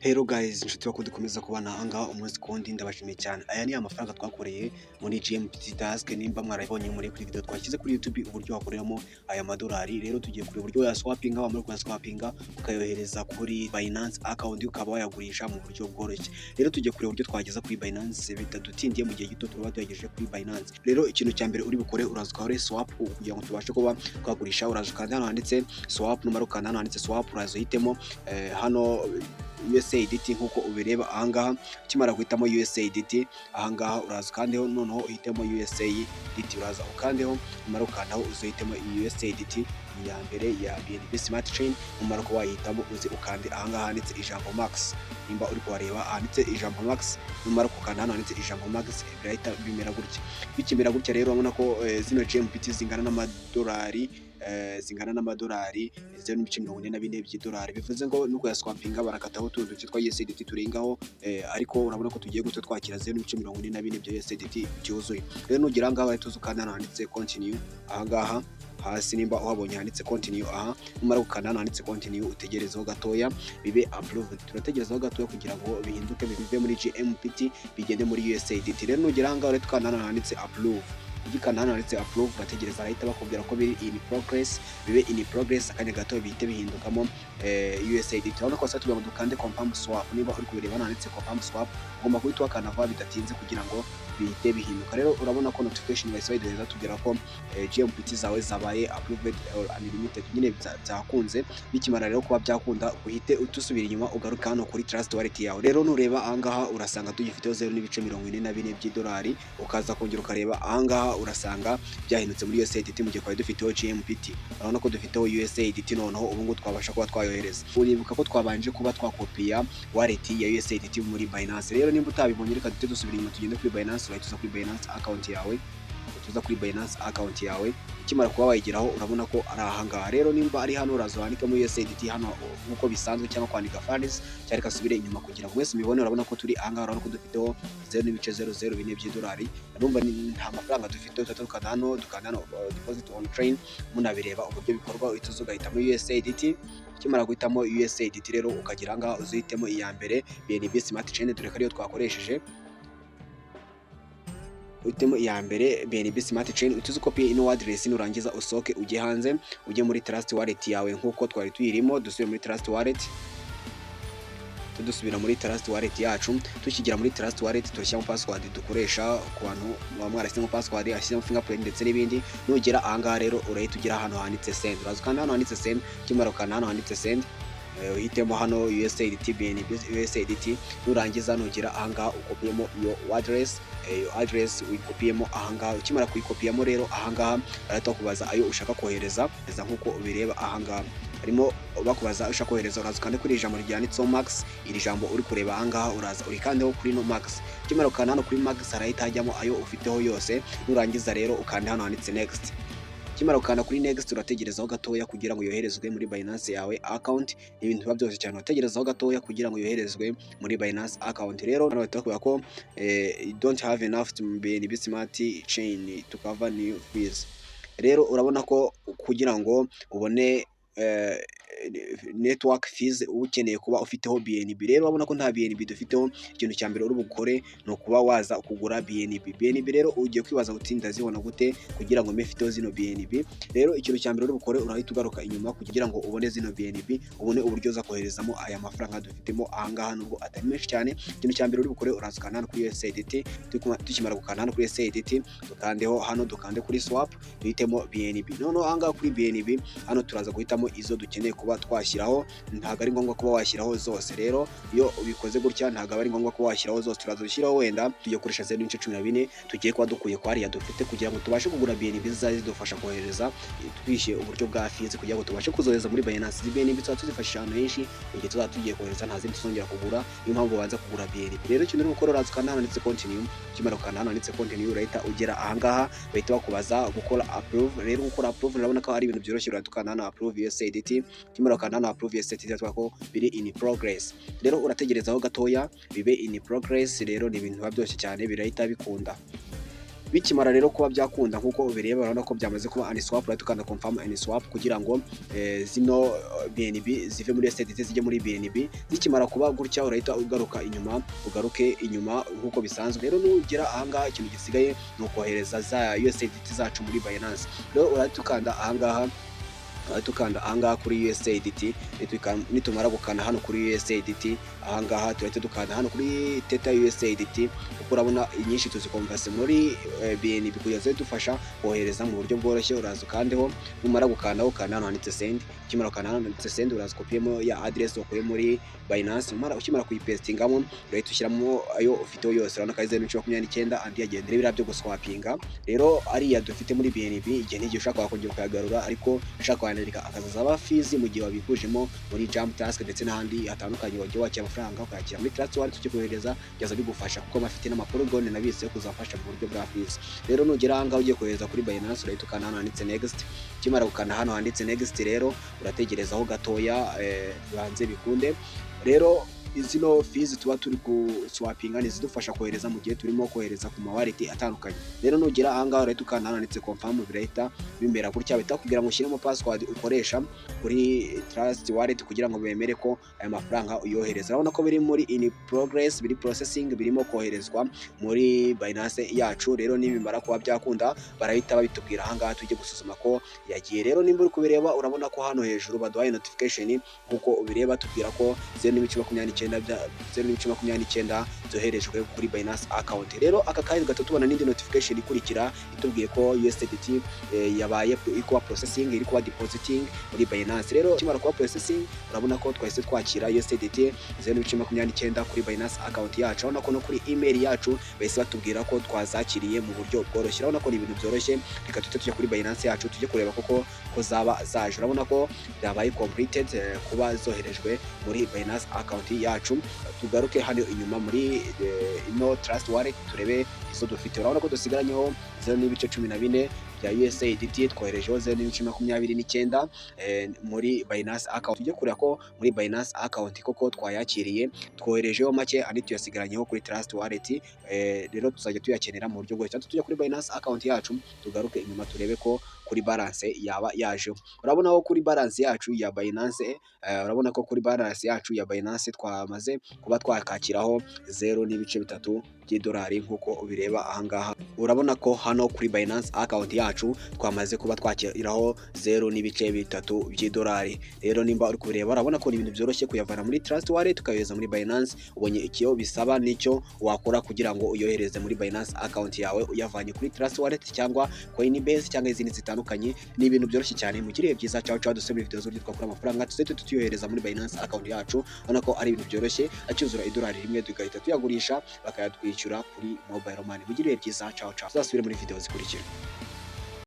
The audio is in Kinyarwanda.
Hello guys, inshuti bakunda dukomeza kubana ahangaha umunsi kundi ndabashimiye cyane. Aya ni amafaranga twakoreye muri GMPT Task, nimba mwarabonye muri kuri video twashyize kuri YouTube uburyo wakoreramo aya madolari. Rero tugiye kuri uburyo ya swapping, wamara kwa swappinga ukayohereza kuri Binance account ukaba wayagurisha mu buryo bworoshye. Rero tugiye kuri uburyo twageza kuri Binance bitadutindiye mu gihe gito tuba tuyagejeje kuri Binance. Rero ikintu cya mbere uri bukore uraza ukore swap kugira ngo tubashe kuba twagurisha. Uraza ukanda hano handitse swap, numara ukanda hano handitse swap, uraza uhitemo hano USAID nkuko ubireba ahangaha. Kimara guhitamo USAID ahangaha uraza ukandeho, noneho uhitemo USAID, uraza ukandeho, numara ukandaho uzohitemo USAID ya mbere ya BNB Smart Chain. Numara ko wahitamo uzi ukande ahangaha handitse ijambo max, nimba uri kuhareba handitse ijambo max, numara kukanda hano handitse ijambo max birahita bimera gutya. Bikimera gutya rero urabona ko zino GMPT zingana n'amadolari zingana n'amadolari 0.44 by'idolari. Bivuze ngo nuko ya swappinga barakataho utuntu twitwa USDT turengaho, ariko urabona ko tugiye guto twakira 0.44 bya USDT byuzuye. Rero nugira ngaho bahita uzukanda handitse continue ahangaha hasi, nimba uhabonye handitse continue aha, numara gukanda handitse continue utegerezeho gatoya bibe approved. Turategerezaho gatoya kugira ngo bihinduke bive muri GMPT bigende muri USDT. Rero nugira ngaho rero tukanda handitse approve, igikanda hano handitse approve urategereza ahita bakubwira ko biri in progress, bibe in progress akanya gato bihite bihindukamo USAID. Urabona ko satubwa ngo dukande confirm swap, niba uri kubireba handitse confirm swap ugomba guhita wakanda vuba bidatinze kugira ngo bihite bihinduka. Rero urabona ko notification bahise bayiduhereza tubwira ko GMPT zawe zabaye approved or unlimited, nyine byakunze. Bikimara rero kuba byakunda uhite utusubira inyuma ugaruka hano kuri Trust Wallet yawe. Rero nureba ahangaha urasanga tugifiteho 0.44 by'idolari, ukaza kongera ukareba ahangaha urasanga byahindutse muri USAID mu gihe twari dufiteho GMPT. Urabona ko dufiteho USAID noneho ubu ngo twabasha kuba twayohereza. Uribuka ko twabanje kuba twakopiya wallet ya USAID muri Binance. Rero nimba utabibonye reka dute dusubira inyuma tugende kuri Binance, urahita kuri Binance account yawe, tuza kuri Binance account yawe. Kimara kuba wayigeraho urabona ko ari ahangaha. Rero nimba ari hano uraza wandika muri USAID hano nkuko bisanzwe, cyangwa kwandika funds cyari kasubire inyuma kugira ngo mwese mibone. Urabona ko turi ahangaha, urabona ko dufiteho 0.004 by'idolari. Urumva nta mafaranga dufite, tukanda hano deposit on train, munabireba uburyo bikorwa. Uhita ugahita muri USAID. Kimara guhitamo USAID rero ukagira ahangaha uzihitemo iya mbere BNB Smart Chain, dore ko ariyo twakoresheje. Uhitemo iya mbere BNB Smart Chain, utuze copy ino address, nurangiza usoke ujye hanze ujye muri Trust Wallet yawe nkuko twari tuyirimo. Dusubire muri Trust Wallet, tudusubira muri Trust Wallet yacu. Tukigera muri Trust Wallet turashyiramo password dukoresha ku bantu mwarashyizemo password, ashyiramo fingerprint ndetse n'ibindi. Nugera ahangaha rero urahita ugira hano handitse send, uraza ukanda hano handitse send. Kimara ukanda hano handitse send uhitemo hano USAID BNB USAID, nurangiza nugera ahangaha ukopiyemo iyo address uyikopiyemo ahangaha. Ukimara kuyikopiyamo rero ahangaha barahita kubaza ayo ushaka kohereza nkuko ubireba ahangaha. Harimo bakubaza ushaka kohereza, uraza ukande kuri ijambo ryanditseho max. Iri jambo uri kureba ahangaha uraza urikandeho kuri no max. Kimara ukanda hano kuri max harahita hajyamo ayo ufiteho yose. Nurangiza rero ukanda hano handitse next. Kimara ukanda kuri next urategerezaho gatoya kugira ngo yoherezwe muri Binance yawe account. Ibintu biba byose cyane urategerezaho gatoya kugira ngo yoherezwe muri Binance account. Rero batakubwira ko don't have enough to BNB Smart Chain to cover new fees. Rero urabona ko kugira ngo ubone network fees ukeneye kuba ufiteho BNB. Rero urabona ko nta BNB dufiteho. Ikintu cya mbere uri bukore no kuba waza kugura BNB. Rero ugiye kwibaza uti ndazibona gute kugira ngo mfiteho zino BNB. Rero ikintu cya mbere uri bukore urahita ugaruka inyuma kugira ngo ubone zino BNB, ubone uburyo za koherezamo aya mafaranga dufitemo ahangaha nubwo atari menshi cyane. Ikintu cya mbere uri bukore uraza ukanda hano kuri USAID. Tukimara gukanda hano kuri USAID dukandeho hano, dukande kuri swap duhitemo BNB. Noneho ahangaha kuri BNB hano turaza guhitamo izo dukeneye kuba twashyiraho. Ntabwo ari ngombwa kuba washyiraho zose. Rero iyo ubikoze gutya ntabwo ari ngombwa kuba washyiraho zose. Turaza gushyiraho wenda tugiye gukoresha 0.14 tugiye kuba dukuye kwa hariya dufite kugira ngo tubashe kugura BNB zidufasha kohereza twishyuye uburyo bwa fees kugira ngo tubashe kuzohereza muri Binance. BNB tuba tuzifashisha ahantu henshi igihe tuzaba tugiye kohereza, nta zindi tuzongera kugura. Niyo mpamvu banza kugura BNB. Rero ikintu uri gukora uraza ukanda hano handitse continue. Kimara ukanda hano handitse continue urahita ugera ahangaha bahita bakubaza gukora approve. Rero gukora approve urabona ko ari ibintu byoroshye. Urahita ukanda hano approve USAID. Kimara ukanda hano approve USAID twako biri in progress. Rero urategerezaho gatoya bibe in progress. Rero ni ibintu byose cyane birahita bikunda. bikimara rero kuba byakunda nkuko ubireba urabona ko byamaze kuba uniswap, urahita ukanda confirm uniswap kugira ngo zino BNB zive muri USDT zijye muri BNB. Zikimara kuba gutya urahita ugaruke inyuma nkuko bisanzwe. Rero nugera ahangaha ikintu gisigaye ni ukohereza za USDT zacu muri Binance. Rero urahita ukanda ahangaha kuri USDT, nitumara gukanda hano kuri USDT ahangaha turahita dukanda hano kuri Theta USDT kuko urabona inyinshi tuzikonverse muri BNB kugira ngo zidufasha kohereza mu buryo bworoshye. Uraza ukandeho, numara gukanda ukanda hano handitse send, ukimara gukanda hano handitse send uraza kopiyemo ya address wakuye muri Binance. Ukimara kuyipestingamo urahita ushyiramo ayo ufiteho yose, urabona ko ari 0.29 andi yagendera biriya byo guswapinga. Rero ariya dufite muri BNB igihe n'igihe ushaka kongera kuyagarura, ariko ushaka kwandika akazazaba fees mu gihe wabikujemo muri Jump Task ndetse n'ahandi hatandukanye wagiye wakira amafaranga ukayakira muri Trust Wallet tujye kohereza byaza bigufasha kuko bafite n'amaporogone nabise yo kuzafasha mu buryo bwa fees. Rero nugera ahangaha ugiye kohereza kuri Binance urahita ukanda hano handitse next. Ukimara gukanda hano handitse next rero urategerezaho gatoya banze bikunde. Rero izino fees tuba turi kuswapinga nizidufasha kohereza mu gihe turimo kohereza ku wallet atandukanye. Rero nugera ahangaha urahita ukanda hano handitse confirm, birahita bimbera gutya bita kugira ngo ushyiremo password ukoresha kuri Trust Wallet kugira ngo bemere ko aya mafaranga uyohereza. Urabona ko biri muri in progress, biri processing, birimo koherezwa muri Binance yacu. Rero nibimara kuba byakunda barahita babitubwira ahangaha tujye gusuzuma ko yagiye. Rero nimba uri kubireba urabona ko hano hejuru baduhaye notification nkuko ubireba tubwira ko 0.29 zoherejwe kuri Binance account. Rero aka kandi gato tubona n'indi notification ikurikira itubwiye ko USDT yabaye ikuba processing, iri kuba depositing muri Binance. Rero kimara kuba processing urabona ko twahise twakira USDT 0.29 kuri Binance account yacu. Urabona ko no kuri email yacu bahise batubwira ko twazakiriye mu buryo bworoshye. Urabona ko ni ibintu byoroshye. Reka tujye kuri Binance yacu tujye kureba ko zaba zaje. Urabona ko byabaye completed kuba zoherejwe muri Binance account yacu. Tugaruke hano inyuma muri ino Trust Wallet turebe izo dufite. Urabona ko dusigaranyeho 0.14 bya USDT twoherejeho 0.29 muri Binance account. Tujye kureba ko muri Binance account koko twayakiriye, twoherejeho make andi tuyasigaranyeho kuri Trust Wallet. Rero tuzajya tuyakenera mu buryo bwose. Tujye kuri Binance account yacu tugaruke inyuma turebe ko kuri balance yaba yajeho. Urabona ko kuri balance yacu ya Binance twamaze kuba twakakiraho 0.3 by'idolari nkuko ubireba ahangaha. Urabona ko hano kuri Binance account yacu twamaze kuba twakiraho 0.3 by'idolari. Rero nimba uri kubireba urabona ko ni ibintu byoroshye kuyavana muri Trust Wallet ukayohereza muri Binance. Ubonye ikiyo bisaba nicyo wakora kugira ngo uyohereze muri Binance account yawe uyavanye kuri Trust Wallet cyangwa Coinbase cyangwa izindi zitandukanye. Ni ibintu byoroshye cyane. Mugiriye byiza, ciao dusubire video z'uburyo twakora amafaranga tuyohereza muri Binance account yacu. Urabona ko ari ibintu byoroshye, akizura idolari rimwe tugahita tuyagurisha bakayatwishyura kuri mobile money. Mugiriye byiza, ciao tuzasubire muri video zikurikira.